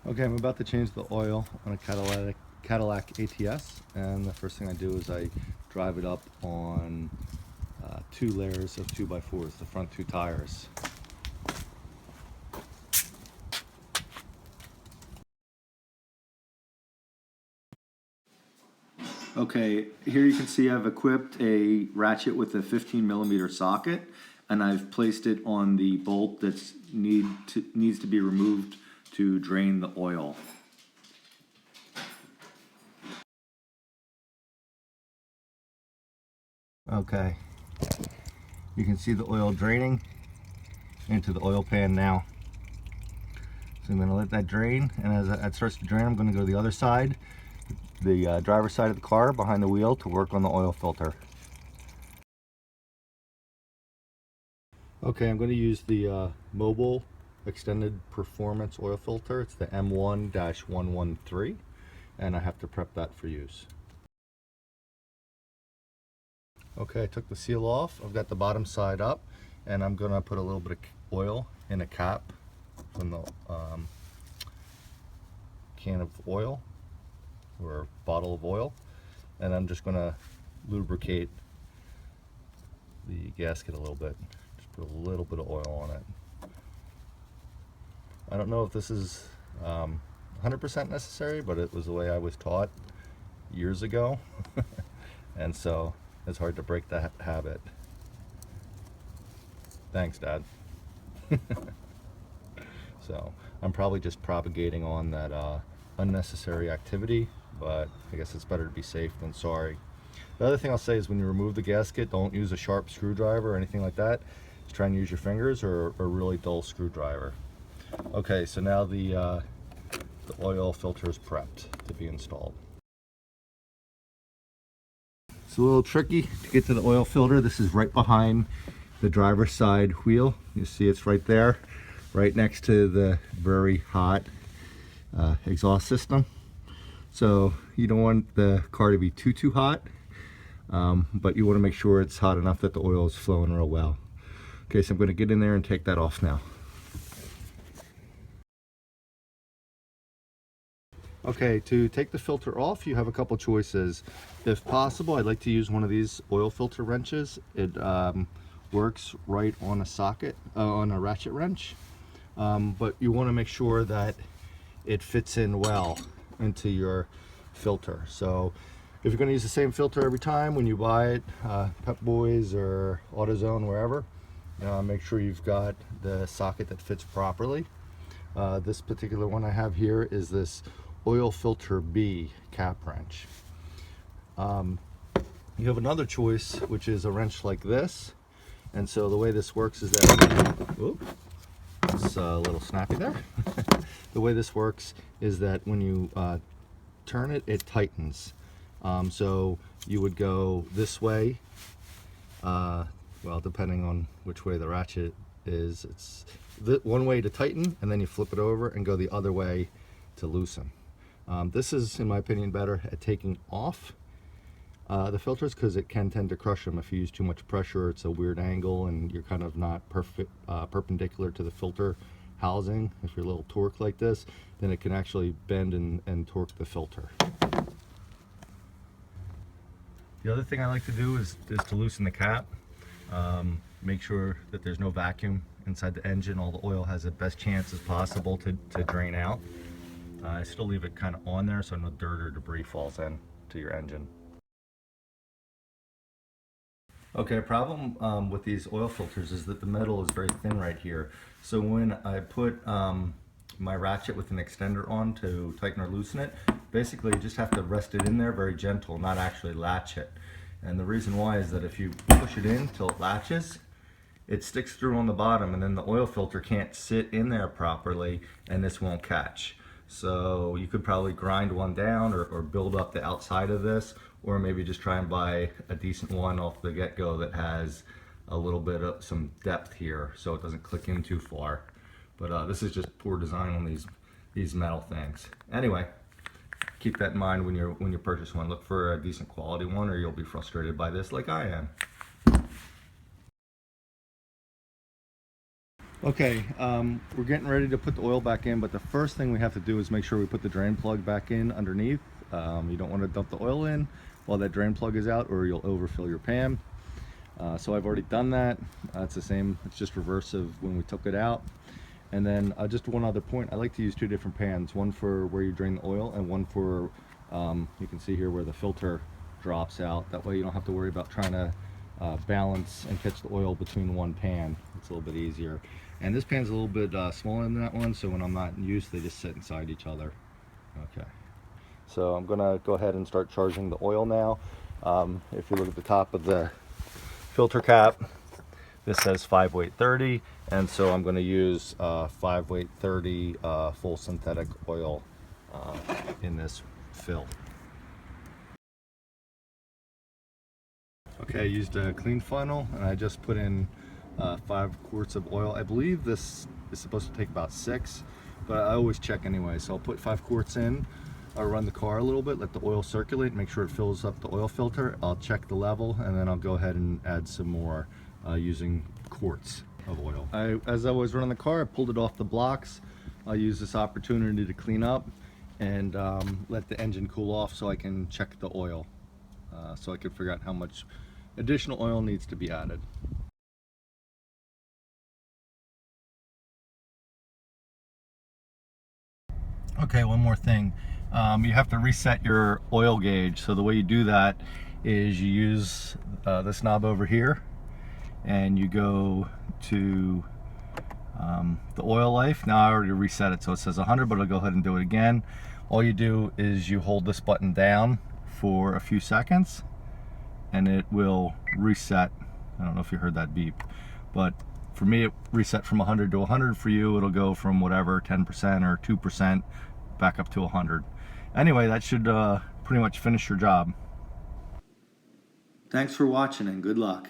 Okay, I'm about to change the oil on a Cadillac ATS, and the first thing I do is I drive it up on 2 layers of 2x4s, the front 2 tires. Okay, here you can see I've equipped a ratchet with a 15mm socket, and I've placed it on the bolt that needs to be removed to drain the oil. Okay, you can see the oil draining into the oil pan now. So I'm going to let that drain, and as that starts to drain, I'm going to go to the other side, the driver's side of the car behind the wheel, to work on the oil filter. Okay, I'm going to use the Mobile Extended Performance Oil Filter. It's the M1-113, and I have to prep that for use. Okay, I took the seal off. I've got the bottom side up, and I'm going to put a little bit of oil in a cap from the can of oil or bottle of oil, and I'm just going to lubricate the gasket a little bit. Just put a little bit of oil on it. I don't know if this is 100% necessary, but it was the way I was taught years ago. And so it's hard to break that habit. Thanks, Dad. So I'm probably just propagating on that unnecessary activity, but I guess it's better to be safe than sorry. The other thing I'll say is when you remove the gasket, don't use a sharp screwdriver or anything like that. Just try and use your fingers or a really dull screwdriver. Okay, so now the oil filter is prepped to be installed. It's a little tricky to get to the oil filter. This is right behind the driver's side wheel. You see it's right there, right next to the very hot exhaust system. So you don't want the car to be too hot, but you want to make sure it's hot enough that the oil is flowing real well. Okay, so I'm going to get in there and take that off now. Okay, to take the filter off, you have a couple choices. If possible, I'd like to use one of these oil filter wrenches. It works right on a socket, on a ratchet wrench, but you want to make sure that it fits in well into your filter. So if you're going to use the same filter every time when you buy it, Pep Boys or AutoZone, wherever, make sure you've got the socket that fits properly. This particular one I have here is this Oil Filter B cap wrench. You have another choice, which is a wrench like this. And so the way this works is that, oops, it's a little snappy there. The way this works is that when you turn it, it tightens. So you would go this way, well, depending on which way the ratchet is. It's one way to tighten, and then you flip it over and go the other way to loosen. This is, in my opinion, better at taking off the filters, because it can tend to crush them if you use too much pressure. It's a weird angle and you're kind of not perpendicular to the filter housing. If you're a little torque like this, then it can actually bend and torque the filter. The other thing I like to do is to loosen the cap. Make sure that there's no vacuum inside the engine. All the oil has the best chance as possible to drain out. I still leave it kind of on there so no dirt or debris falls in to your engine. Okay, a problem with these oil filters is that the metal is very thin right here. So when I put my ratchet with an extender on to tighten or loosen it, basically you just have to rest it in there very gentle, not actually latch it. And the reason why is that if you push it in till it latches, it sticks through on the bottom, and then the oil filter can't sit in there properly, and this won't catch. So you could probably grind one down or build up the outside of this, or maybe just try and buy a decent one off the get-go that has a little bit of some depth here so it doesn't click in too far. But this is just poor design on these metal things. Anyway, keep that in mind when you purchase one. Look for a decent quality one, or you'll be frustrated by this like I am. Okay, we're getting ready to put the oil back in, but the first thing we have to do is make sure we put the drain plug back in underneath. You don't want to dump the oil in while that drain plug is out, or you'll overfill your pan. So I've already done that. It's the same, it's just reverse of when we took it out. And then just one other point, I like to use two different pans, one for where you drain the oil and one for, you can see here where the filter drops out. That way you don't have to worry about trying to balance and catch the oil between one pan. It's a little bit easier. And this pan's a little bit smaller than that one, so when I'm not in use, they just sit inside each other. Okay. So I'm gonna go ahead and start charging the oil now. If you look at the top of the filter cap, this says 5 weight 30, and so I'm going to use 5 weight 30 full synthetic oil in this fill. Okay, I used a clean funnel and I just put in 5 quarts of oil. I believe this is supposed to take about 6, but I always check anyway. So I'll put 5 quarts in. I'll run the car a little bit, let the oil circulate, make sure it fills up the oil filter. I'll check the level, and then I'll go ahead and add some more using quarts of oil. As I was running the car, I pulled it off the blocks. I'll use this opportunity to clean up and let the engine cool off so I can check the oil, so I can figure out how much additional oil needs to be added. Okay, one more thing. You have to reset your oil gauge. So the way you do that is you use this knob over here, and you go to the oil life. Now I already reset it, so it says 100, but I'll go ahead and do it again. All you do is you hold this button down for a few seconds, and it will reset. I don't know if you heard that beep, but for me it reset from 100 to 100. For you it'll go from whatever, 10% or 2% back up to 100. Anyway, that should pretty much finish your job. Thanks for watching and good luck.